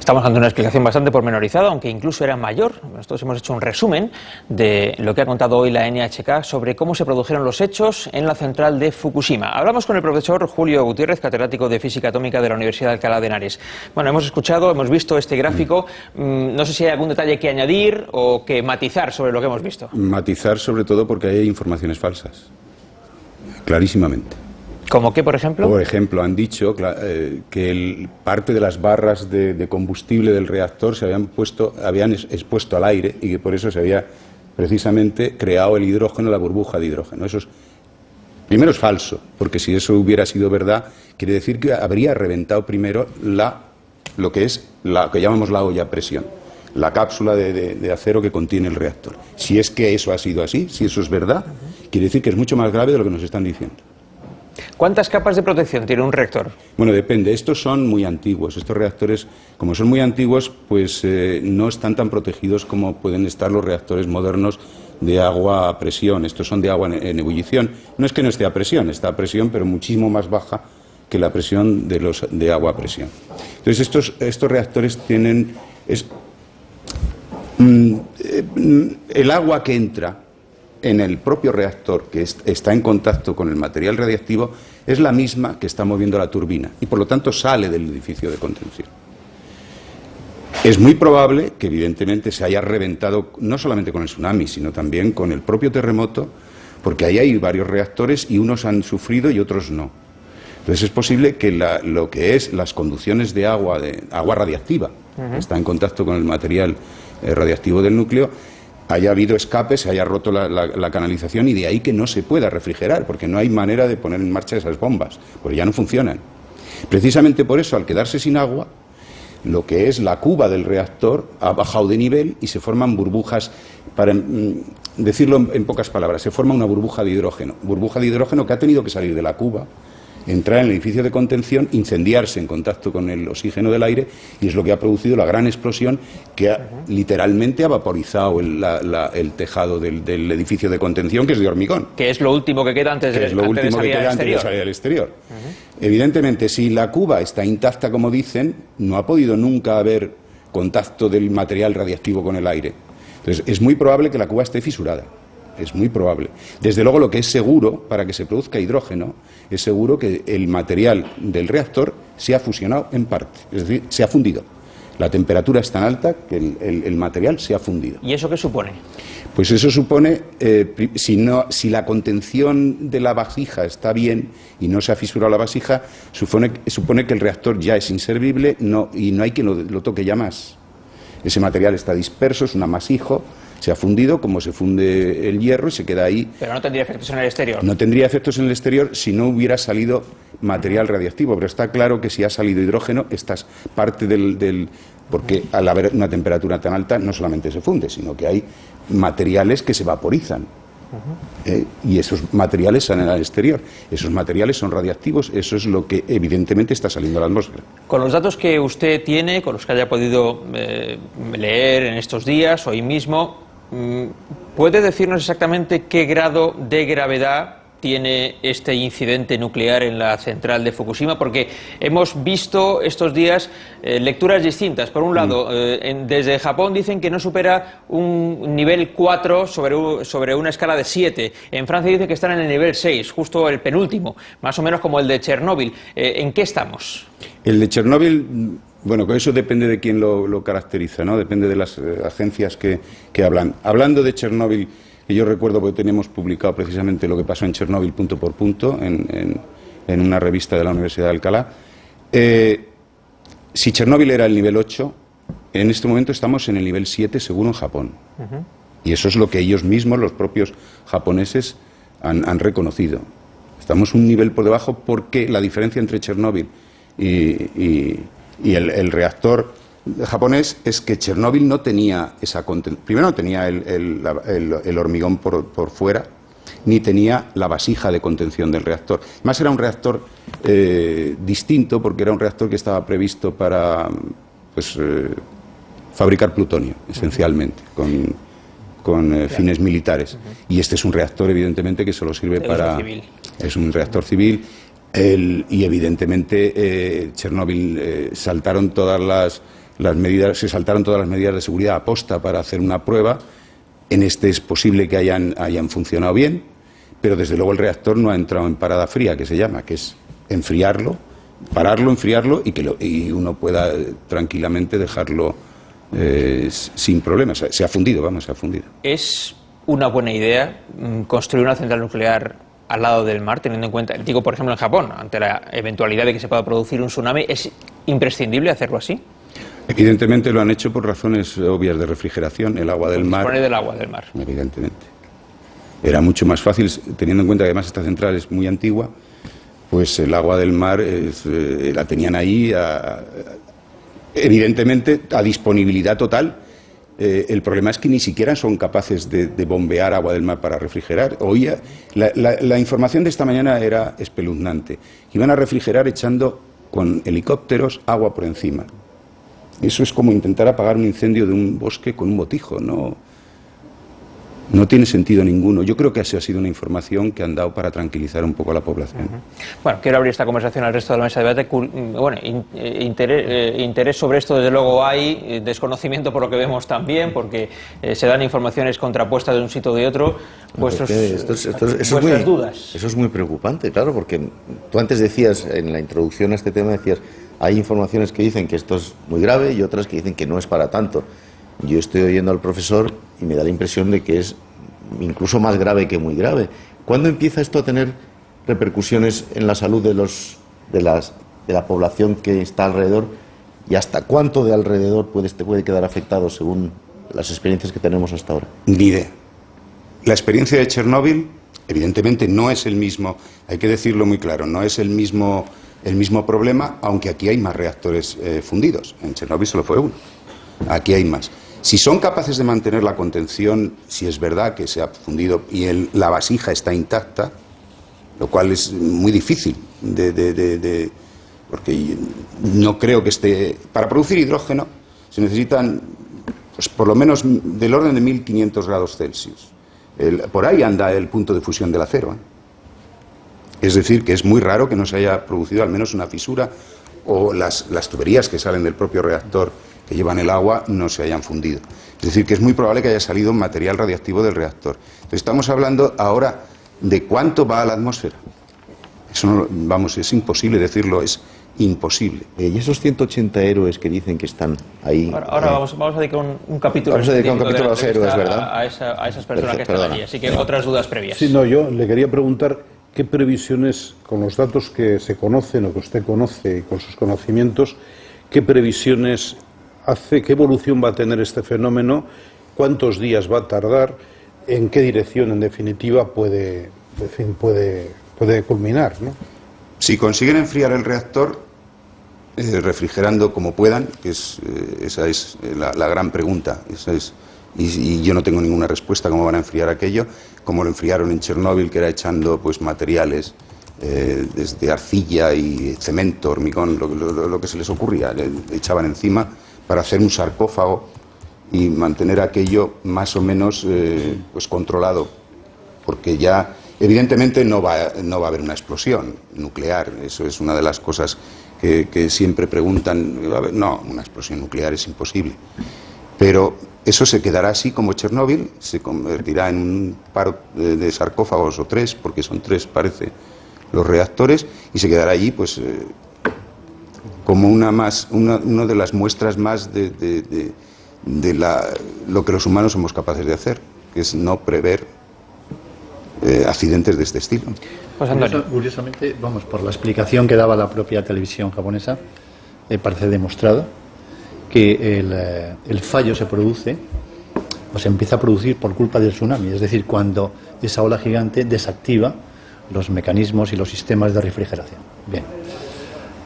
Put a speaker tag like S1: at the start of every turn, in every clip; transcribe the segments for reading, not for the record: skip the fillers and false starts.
S1: Estamos ante una explicación bastante pormenorizada, aunque incluso era mayor. Nosotros hemos hecho un resumen de lo que ha contado hoy la NHK sobre cómo se produjeron los hechos en la central de Fukushima. Hablamos con el profesor Julio Gutiérrez, catedrático de Física Atómica de la Universidad de Alcalá de Henares. Bueno, hemos escuchado, hemos visto este gráfico. No sé si hay algún detalle que añadir o que matizar sobre lo que hemos visto.
S2: Matizar sobre todo porque hay informaciones falsas, clarísimamente.
S1: ¿Cómo qué, por ejemplo?
S2: Por ejemplo, han dicho que parte de las barras de combustible del reactor se habían expuesto al aire y que por eso se había precisamente creado el hidrógeno, la burbuja de hidrógeno. Eso primero es falso, porque si eso hubiera sido verdad, quiere decir que habría reventado primero lo que llamamos la olla a presión, la cápsula de acero que contiene el reactor. Si es que eso ha sido así, si eso es verdad, quiere decir que es mucho más grave de lo que nos están diciendo.
S1: ¿Cuántas capas de protección tiene un reactor?
S2: Bueno, depende. Estos son muy antiguos. Estos reactores, como son muy antiguos, pues no están tan protegidos como pueden estar los reactores modernos de agua a presión. Estos son de agua en ebullición. No es que no esté a presión, está a presión, pero muchísimo más baja que la presión de agua a presión. Entonces, estos reactores tienen... el agua que entra en el propio reactor, que está en contacto con el material radiactivo, es la misma que está moviendo la turbina y por lo tanto sale del edificio de contención. Es muy probable que evidentemente se haya reventado no solamente con el tsunami, sino también con el propio terremoto, porque ahí hay varios reactores y unos han sufrido y otros no. Entonces es posible que lo que es las conducciones de agua radiactiva, que está en contacto con el material radiactivo del núcleo, haya habido escape, se haya roto la canalización y de ahí que no se pueda refrigerar, porque no hay manera de poner en marcha esas bombas, porque ya no funcionan. Precisamente por eso, al quedarse sin agua, lo que es la cuba del reactor ha bajado de nivel y se forman burbujas, para decirlo en pocas palabras, se forma una burbuja de hidrógeno que ha tenido que salir de la cuba, entrar en el edificio de contención, incendiarse en contacto con el oxígeno del aire, y es lo que ha producido la gran explosión que literalmente ha vaporizado el tejado del edificio de contención, que es de hormigón.
S1: Que es lo último que queda antes de salir al exterior.
S2: Evidentemente, si la cuba está intacta, como dicen, no ha podido nunca haber contacto del material radiactivo con el aire. Entonces, es muy probable que la cuba esté fisurada. Es muy probable. Desde luego, lo que es seguro, para que se produzca hidrógeno, es seguro que el material del reactor se ha fusionado en parte, es decir, se ha fundido. La temperatura es tan alta que el material se ha fundido.
S1: ¿Y eso qué supone?
S2: Pues eso supone, si la contención de la vasija está bien y no se ha fisurado la vasija, supone que el reactor ya es inservible y no hay quien lo toque ya más. Ese material está disperso, es un amasijo. Se ha fundido como se funde el hierro y se queda ahí.
S1: Pero no tendría efectos en el exterior.
S2: No tendría efectos en el exterior si no hubiera salido material radiactivo, pero está claro que si ha salido hidrógeno, esta es parte porque al haber una temperatura tan alta no solamente se funde, sino que hay materiales que se vaporizan. Y esos materiales salen al exterior. Esos materiales son radiactivos, eso es lo que evidentemente está saliendo a la atmósfera.
S1: Con los datos que usted tiene, con los que haya podido leer en estos días, hoy mismo, ¿puede decirnos exactamente qué grado de gravedad tiene este incidente nuclear en la central de Fukushima? Porque hemos visto estos días lecturas distintas. Por un lado, desde Japón dicen que no supera un nivel 4 sobre una escala de 7. En Francia dicen que están en el nivel 6, justo el penúltimo, más o menos como el de Chernóbil. ¿En qué estamos? El de Chernóbil...
S2: Bueno, eso depende de quién lo caracteriza, ¿no? Depende de las agencias que hablan. Hablando de Chernóbil, que yo recuerdo porque tenemos publicado precisamente lo que pasó en Chernóbil punto por punto en una revista de la Universidad de Alcalá. Si Chernóbil era el nivel 8, en este momento estamos en el nivel 7 según en Japón. Y eso es lo que ellos mismos, los propios japoneses, han reconocido. Estamos un nivel por debajo porque la diferencia entre Chernóbil y el reactor japonés es que Chernóbil no tenía esa contención. Primero no tenía el hormigón por fuera, ni tenía la vasija de contención del reactor. Además era un reactor distinto, porque era un reactor que estaba previsto para fabricar plutonio, esencialmente, con fines militares. Y este es un reactor, evidentemente, que solo sirve para... Es un reactor civil. Y evidentemente Chernóbil saltaron todas se saltaron todas las medidas de seguridad aposta para hacer una prueba. En este es posible que hayan funcionado bien, pero desde luego el reactor no ha entrado en parada fría, que se llama, que es enfriarlo, pararlo, enfriarlo y uno pueda tranquilamente dejarlo sin problemas. Se ha fundido, se ha fundido.
S1: ¿Es una buena idea construir una central nuclear al lado del mar, teniendo en cuenta, digo por ejemplo en Japón, ante la eventualidad de que se pueda producir un tsunami, es imprescindible hacerlo así?
S2: Evidentemente lo han hecho por razones obvias de refrigeración, el agua del mar.
S1: Disponer del agua del mar.
S2: Evidentemente. Era mucho más fácil, teniendo en cuenta que además esta central es muy antigua, pues el agua del mar la tenían ahí, evidentemente, a disponibilidad total. El problema es que ni siquiera son capaces de bombear agua del mar para refrigerar. La información de esta mañana era espeluznante. Iban a refrigerar echando con helicópteros agua por encima. Eso es como intentar apagar un incendio de un bosque con un botijo. No tiene sentido ninguno. Yo creo que esa ha sido una información que han dado para tranquilizar un poco a la población.
S1: Bueno, quiero abrir esta conversación al resto de la mesa de debate. Bueno, interés sobre esto desde luego hay, desconocimiento por lo que vemos también, porque se dan informaciones contrapuestas de un sitio o de otro. Vuestras dudas.
S3: Eso es muy preocupante, claro, porque tú antes decías, en la introducción a este tema, decías, hay informaciones que dicen que esto es muy grave y otras que dicen que no es para tanto. Yo estoy oyendo al profesor y me da la impresión de que es incluso más grave que muy grave. ¿Cuándo empieza esto a tener repercusiones en la salud de la población que está alrededor? ¿Y hasta cuánto de alrededor puede quedar afectado según las experiencias que tenemos hasta ahora?
S2: Ni idea. La experiencia de Chernóbil, evidentemente, no es el mismo, hay que decirlo muy claro, no es el mismo problema, aunque aquí hay más reactores fundidos. En Chernóbil solo fue uno. Aquí hay más. Si son capaces de mantener la contención, si es verdad que se ha fundido y la vasija está intacta, lo cual es muy difícil, porque no creo que esté... Para producir hidrógeno se necesitan, pues, por lo menos del orden de 1500 grados Celsius. Por ahí anda el punto de fusión del acero. Es decir, que es muy raro que no se haya producido al menos una fisura o las tuberías que salen del propio reactor que llevan el agua no se hayan fundido. Es decir, que es muy probable que haya salido material radiactivo del reactor. Entonces, estamos hablando ahora de cuánto va a la atmósfera. Eso no, es imposible decirlo, es imposible.
S3: Y esos 180 héroes que dicen que están ahí...
S1: Ahora vamos a dedicar un capítulo...
S3: Vamos a dedicar un capítulo a los héroes, ¿verdad?
S1: A esas personas que están allí. Así que otras dudas previas.
S4: Sí, no, yo le quería preguntar qué previsiones, con los datos que se conocen o que usted conoce y con sus conocimientos, qué previsiones hace, qué evolución va a tener este fenómeno, cuántos días va a tardar, en qué dirección, en definitiva, puede culminar, ¿no? Si
S2: consiguen enfriar el reactor, refrigerando como puedan, que esa es la gran pregunta, y yo no tengo ninguna respuesta cómo van a enfriar aquello, como lo enfriaron en Chernóbil, que era echando pues materiales desde arcilla y cemento, hormigón, lo que se les ocurría, le echaban encima para hacer un sarcófago y mantener aquello más o menos pues controlado, porque ya evidentemente no va a haber una explosión nuclear. Eso es una de las cosas que siempre preguntan. No, una explosión nuclear es imposible, pero eso se quedará así como Chernóbil, se convertirá en un par de sarcófagos o tres, porque son tres parece los reactores, y se quedará allí pues como una de las muestras más de lo que los humanos somos capaces de hacer, que es no prever accidentes de este estilo.
S1: Pues
S5: curiosamente, por la explicación que daba la propia televisión japonesa, parece demostrado que el fallo se produce o se empieza a producir por culpa del tsunami, es decir, cuando esa ola gigante desactiva los mecanismos y los sistemas de refrigeración. Bien.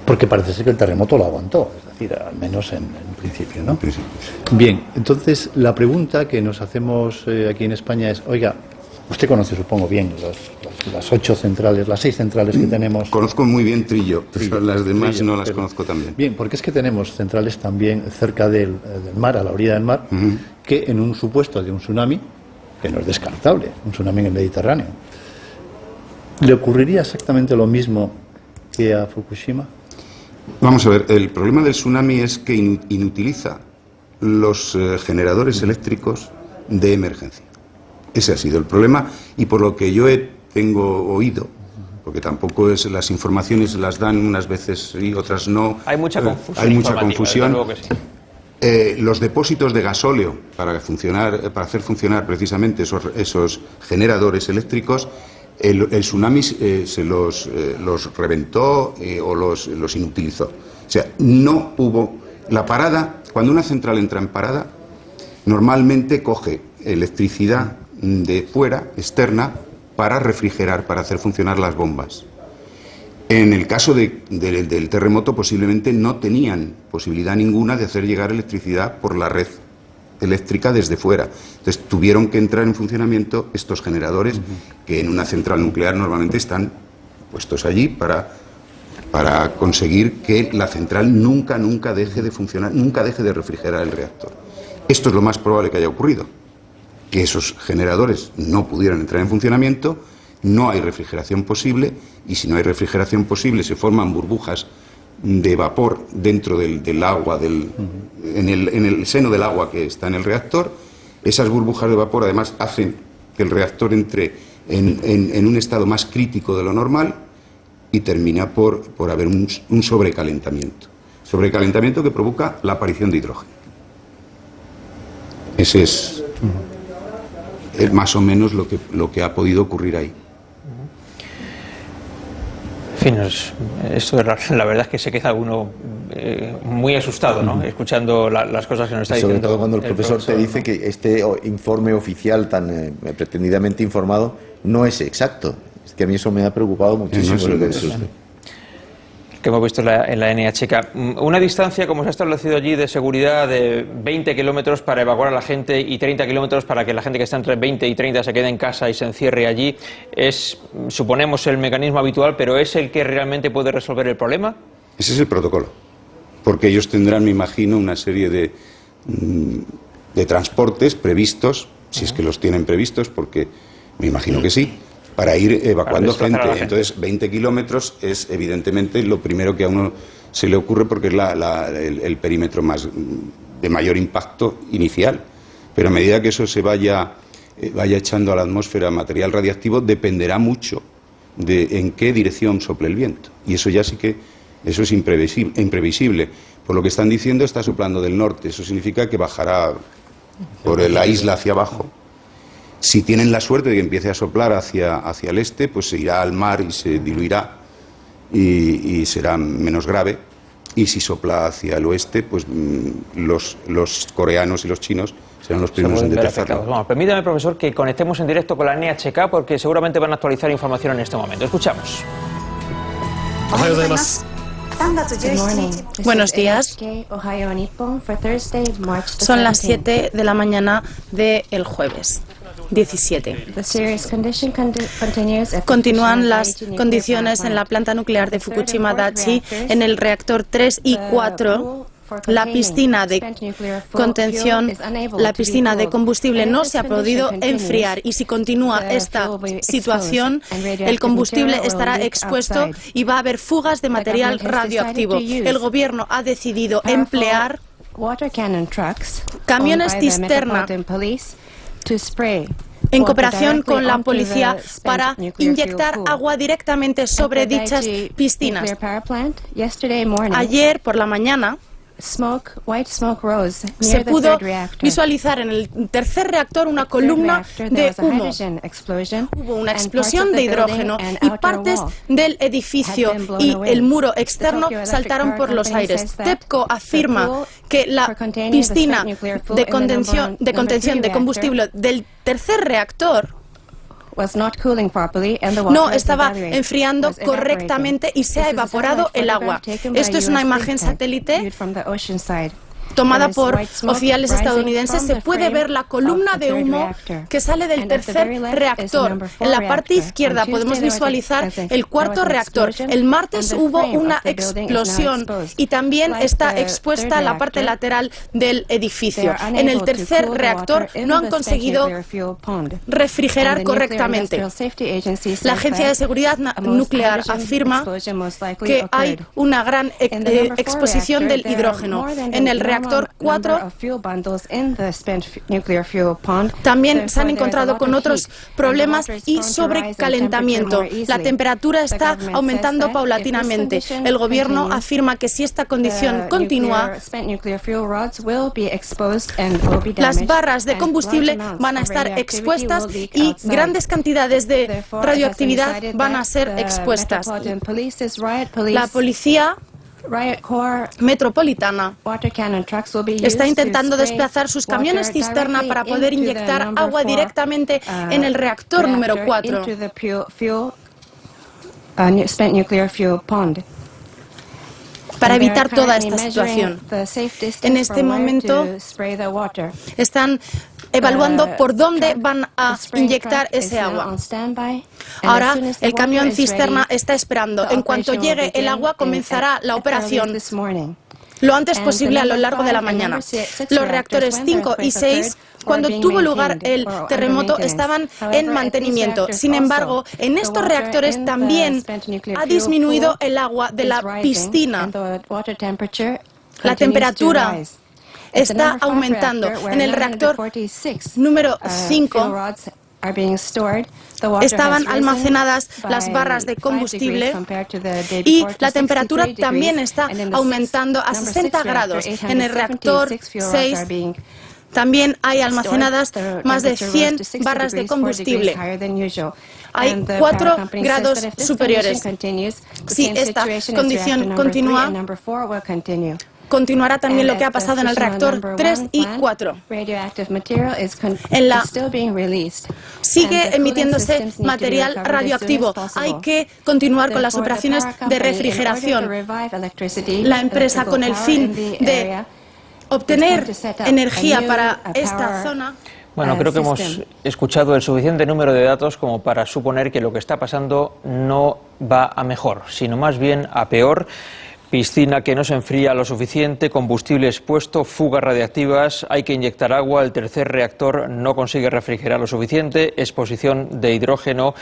S5: Porque parece ser que el terremoto lo aguantó, es decir, al menos en principio, ¿no? Bien, entonces la pregunta que nos hacemos aquí en España es, oiga, usted conoce, supongo, bien las 8 centrales, las 6 centrales que tenemos.
S2: Conozco muy bien Trillo, pero las demás no las conozco tan bien.
S5: Bien, porque es que tenemos centrales también cerca del mar, a la orilla del mar, que en un supuesto de un tsunami, que no es descartable, un tsunami en el Mediterráneo, ¿le ocurriría exactamente lo mismo que a Fukushima?
S2: Vamos a ver, el problema del tsunami es que inutiliza los generadores eléctricos de emergencia. Ese ha sido el problema, y por lo que yo tengo oído, porque tampoco es, las informaciones las dan unas veces y otras no.
S1: Hay mucha confusión.
S2: Hay mucha confusión.
S1: Desde luego que sí.
S2: Los depósitos de gasóleo para hacer funcionar precisamente esos generadores eléctricos, el tsunami se los reventó o los inutilizó. O sea, no hubo la parada. Cuando una central entra en parada, normalmente coge electricidad de fuera, externa, para refrigerar, para hacer funcionar las bombas. En el caso del terremoto, posiblemente no tenían posibilidad ninguna de hacer llegar electricidad por la red eléctrica desde fuera. Entonces tuvieron que entrar en funcionamiento estos generadores que en una central nuclear normalmente están puestos allí para conseguir que la central nunca deje de funcionar, nunca deje de refrigerar el reactor. Esto es lo más probable que haya ocurrido, que esos generadores no pudieran entrar en funcionamiento, no hay refrigeración posible, y si no hay refrigeración posible se forman burbujas de vapor dentro del agua, en el seno del agua que está en el reactor. Esas burbujas de vapor además hacen que el reactor entre en un estado más crítico de lo normal y termina por haber un sobrecalentamiento. Sobrecalentamiento que provoca la aparición de hidrógeno. Ese es más o menos lo que ha podido ocurrir ahí.
S1: En fin, esto la verdad es que se queda uno muy asustado, ¿no? Escuchando las cosas que nos está diciendo.
S3: Sobre todo cuando el profesor te dice, ¿no?, que este informe oficial tan pretendidamente informado no es exacto. Es que a mí eso me ha preocupado muchísimo.
S2: No,
S3: lo que dice usted.
S1: Que hemos visto en la NHK. Una distancia, como se ha establecido allí, de seguridad de 20 kilómetros para evacuar a la gente y 30 kilómetros para que la gente que está entre 20 y 30 se quede en casa y se encierre allí. Es, suponemos, el mecanismo habitual, pero ¿es el que realmente puede resolver el problema?
S2: Ese es el protocolo. Porque ellos tendrán, me imagino, una serie de transportes previstos, si es que los tienen previstos, porque me imagino que sí, para ir evacuando gente. Entonces, 20 kilómetros es evidentemente lo primero que a uno se le ocurre, porque es el perímetro de mayor impacto inicial. Pero a medida que eso se vaya echando a la atmósfera material radiactivo, dependerá mucho de en qué dirección sople el viento. Y eso ya sí que eso es imprevisible. Por lo que están diciendo, está soplando del norte. Eso significa que bajará por la isla hacia abajo. Si tienen la suerte de que empiece a soplar hacia el este, pues se irá al mar y se diluirá y será menos grave. Y si sopla hacia el oeste, pues los coreanos y los chinos serán los primeros en detectarlo.
S1: Bueno, permítame, profesor, que conectemos en directo con la NHK, porque seguramente van a actualizar información en este momento. Escuchamos.
S6: Buenos días. Son las 7 de la mañana del jueves 17. Continúan las condiciones en la planta nuclear de Fukushima Daiichi, en el reactor 3 y 4. La piscina de contención, la piscina de combustible no se ha podido enfriar, y si continúa esta situación, el combustible estará expuesto y va a haber fugas de material radioactivo. El gobierno ha decidido emplear camiones cisterna en cooperación con la policía para inyectar agua directamente sobre dichas piscinas. Ayer por la mañana se pudo visualizar en el tercer reactor una columna de humo. Hubo una explosión de hidrógeno y partes del edificio y el muro externo saltaron por los aires. TEPCO afirma que la piscina de contención de combustible del tercer reactor no estaba enfriando correctamente y se ha evaporado el agua. Esto es una imagen satélite tomada por oficiales estadounidenses, se puede ver la columna de humo que sale del tercer reactor. En la parte izquierda podemos visualizar el cuarto reactor. El martes hubo una explosión y también está expuesta la parte lateral del edificio. En el tercer reactor no han conseguido refrigerar correctamente. La Agencia de Seguridad Nuclear afirma que hay una gran exposición del hidrógeno. En el reactor 4 también se han encontrado con otros problemas y sobrecalentamiento. La temperatura está aumentando paulatinamente. El gobierno afirma que si esta condición continúa, las barras de combustible van a estar expuestas y grandes cantidades de radioactividad van a ser expuestas. La policía metropolitana está intentando desplazar sus camiones cisterna para poder inyectar agua directamente en el reactor número 4. Para evitar toda esta situación. En este momento están evaluando por dónde van a inyectar ese agua. Ahora el camión cisterna está esperando. En cuanto llegue el agua, comenzará la operación lo antes posible a lo largo de la mañana. Los reactores 5 y 6, cuando tuvo lugar el terremoto, estaban en mantenimiento. Sin embargo, en estos reactores también ha disminuido el agua de la piscina. La temperatura está aumentando. En el reactor número 5 estaban almacenadas las barras de combustible y la temperatura también está aumentando a 60 grados. En el reactor 6 también hay almacenadas más de 100 barras de combustible. Hay 4 grados superiores. Si esta condición continúa, continuará también lo que ha pasado en el reactor 3 y 4. Sigue emitiéndose material radioactivo. Hay que continuar con las operaciones de refrigeración. La empresa, con el fin de obtener energía para esta zona.
S1: Bueno, creo que hemos escuchado el suficiente número de datos como para suponer que lo que está pasando no va a mejor, sino más bien a peor. Piscina que no se enfría lo suficiente, combustible expuesto, fugas radiactivas, hay que inyectar agua, el tercer reactor no consigue refrigerar lo suficiente, exposición de hidrógeno,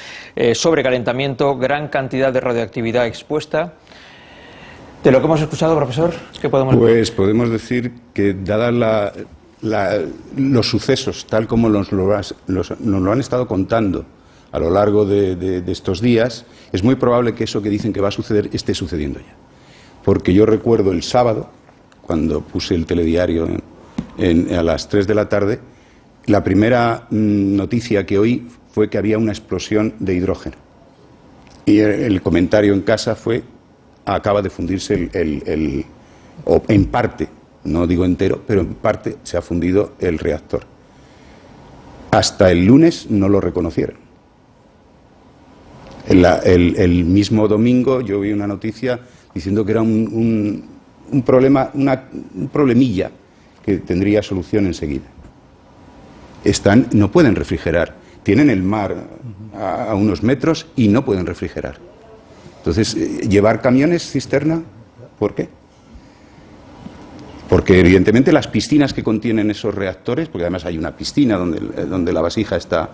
S1: sobrecalentamiento, gran cantidad de radioactividad expuesta. De lo que hemos escuchado, profesor, ¿qué podemos decir?
S2: Pues podemos decir que, dadas los sucesos, tal como nos lo han estado contando a lo largo de estos días, es muy probable que eso que dicen que va a suceder esté sucediendo ya. Porque yo recuerdo el sábado, cuando puse el telediario a las 3 de la tarde, la primera noticia que oí fue que había una explosión de hidrógeno. Y el comentario en casa fue: acaba de fundirse o en parte, no digo entero, pero en parte se ha fundido el reactor. Hasta el lunes no lo reconocieron. El mismo domingo yo vi una noticia diciendo que era un problemilla que tendría solución enseguida. No pueden refrigerar. Tienen el mar a unos metros y no pueden refrigerar. Entonces, ¿llevar camiones cisterna? ¿Por qué? Porque evidentemente las piscinas que contienen esos reactores, porque además hay una piscina donde la vasija está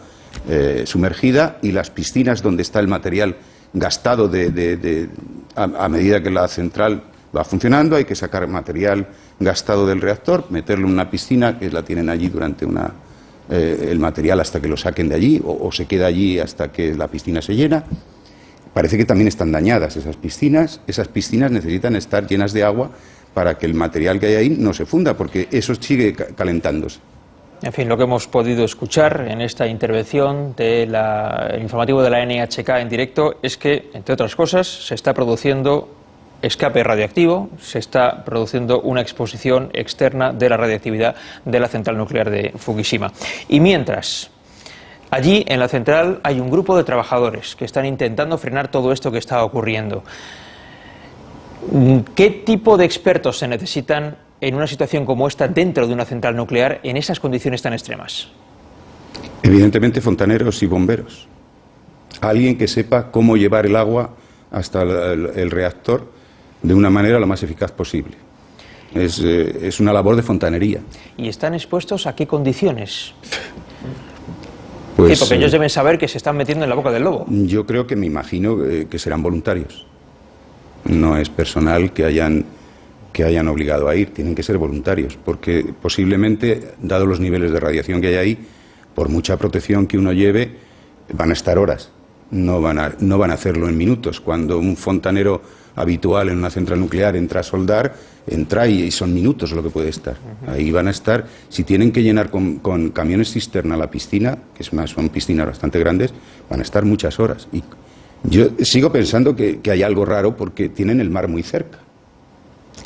S2: sumergida, y las piscinas donde está el material gastado a medida que la central va funcionando, hay que sacar material gastado del reactor, meterlo en una piscina que la tienen allí durante el material hasta que lo saquen de allí, o se queda allí hasta que la piscina se llena. Parece que también están dañadas esas piscinas. Esas piscinas necesitan estar llenas de agua para que el material que hay ahí no se funda, porque eso sigue calentándose.
S1: En fin, lo que hemos podido escuchar en esta intervención del informativo de la NHK en directo es que, entre otras cosas, se está produciendo escape radioactivo, se está produciendo una exposición externa de la radioactividad de la central nuclear de Fukushima. Y mientras, allí en la central hay un grupo de trabajadores que están intentando frenar todo esto que está ocurriendo. ¿Qué tipo de expertos se necesitan en una situación como esta dentro de una central nuclear en esas condiciones tan extremas?
S2: Evidentemente fontaneros y bomberos. Alguien que sepa cómo llevar el agua hasta el reactor de una manera lo más eficaz posible. Es una labor de fontanería.
S1: ¿Y están expuestos a qué condiciones?
S2: Pues,
S1: porque ellos deben saber que se están metiendo en la boca del lobo.
S2: Yo creo que me imagino que serán voluntarios. No es personal que hayan obligado a ir, tienen que ser voluntarios, porque posiblemente, dado los niveles de radiación que hay ahí, por mucha protección que uno lleve, van a estar horas, no van a hacerlo en minutos. Cuando un fontanero habitual en una central nuclear entra a soldar, entra y son minutos lo que puede estar. Ahí van a estar, si tienen que llenar con camiones cisterna la piscina, que son piscinas bastante grandes, van a estar muchas horas. Y yo sigo pensando que hay algo raro porque tienen el mar muy cerca.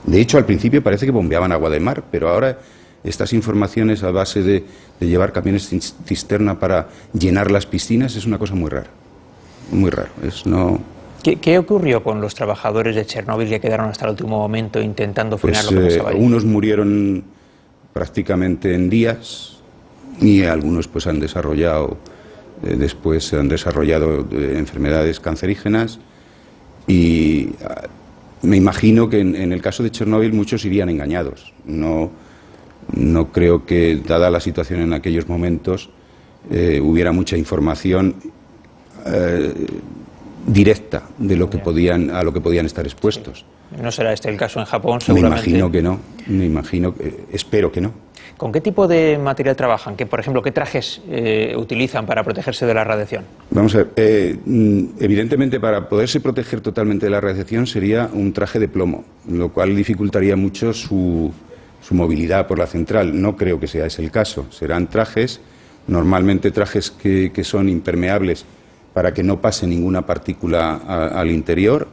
S2: De hecho, al principio parece que bombeaban agua de mar, pero ahora estas informaciones a base de llevar camiones cisterna para llenar las piscinas es una cosa muy rara. Muy raro.
S1: ¿Qué ocurrió con los trabajadores de Chernóbil que quedaron hasta el último momento intentando frenar lo que pasaba ahí?
S2: Unos murieron prácticamente en días y algunos pues han desarrollado enfermedades cancerígenas y me imagino que en el caso de Chernóbil muchos irían engañados. No creo que, dada la situación en aquellos momentos, hubiera mucha información directa de lo que a lo que podían estar expuestos.
S1: Sí. ¿No será este el caso en Japón, seguramente?
S2: Me imagino, espero que no.
S1: ¿Con qué tipo de material trabajan? Por ejemplo, ¿qué trajes utilizan para protegerse de la radiación?
S2: Vamos a ver, evidentemente para poderse proteger totalmente de la radiación sería un traje de plomo, lo cual dificultaría mucho su movilidad por la central. No creo que sea ese el caso. Serán trajes, normalmente trajes que son impermeables para que no pase ninguna partícula al interior.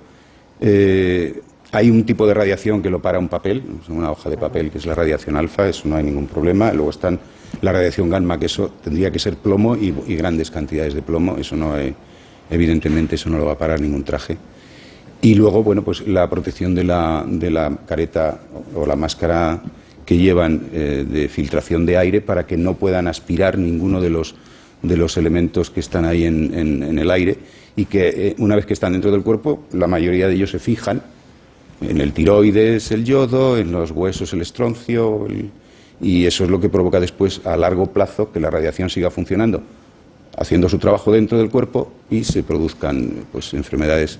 S2: Hay un tipo de radiación que lo para un papel, una hoja de papel, que es la radiación alfa, eso no hay ningún problema. Luego están la radiación gamma, que eso tendría que ser plomo y grandes cantidades de plomo, eso evidentemente eso no lo va a parar ningún traje. Y luego, bueno, pues la protección de la careta o la máscara que llevan de filtración de aire para que no puedan aspirar ninguno de los elementos que están ahí en el aire y que una vez que están dentro del cuerpo, la mayoría de ellos se fijan en el tiroides, el yodo, en los huesos, el estroncio, y eso es lo que provoca después, a largo plazo, que la radiación siga funcionando, haciendo su trabajo dentro del cuerpo y se produzcan pues enfermedades.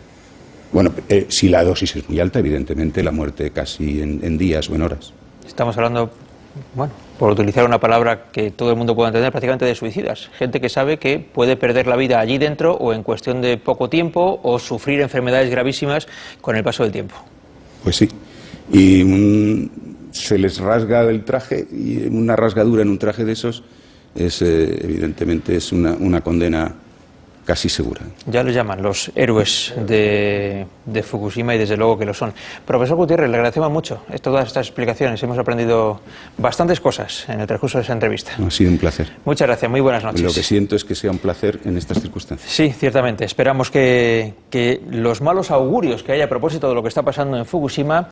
S2: Bueno, si la dosis es muy alta, evidentemente la muerte casi en días o en horas.
S1: Estamos hablando, bueno, por utilizar una palabra que todo el mundo pueda entender, prácticamente de suicidas. Gente que sabe que puede perder la vida allí dentro o en cuestión de poco tiempo o sufrir enfermedades gravísimas con el paso del tiempo.
S2: Pues sí, y se les rasga el traje y una rasgadura en un traje de esos evidentemente es una condena casi segura.
S1: Ya los llaman los héroes de Fukushima y desde luego que lo son. Profesor Gutiérrez, le agradecemos mucho todas estas explicaciones. Hemos aprendido bastantes cosas en el transcurso de esa entrevista.
S2: Ha sido un placer.
S1: Muchas gracias, muy buenas noches.
S2: Lo que siento es que sea un placer en estas circunstancias.
S1: Sí, ciertamente. Esperamos que los malos augurios que haya a propósito de lo que está pasando en Fukushima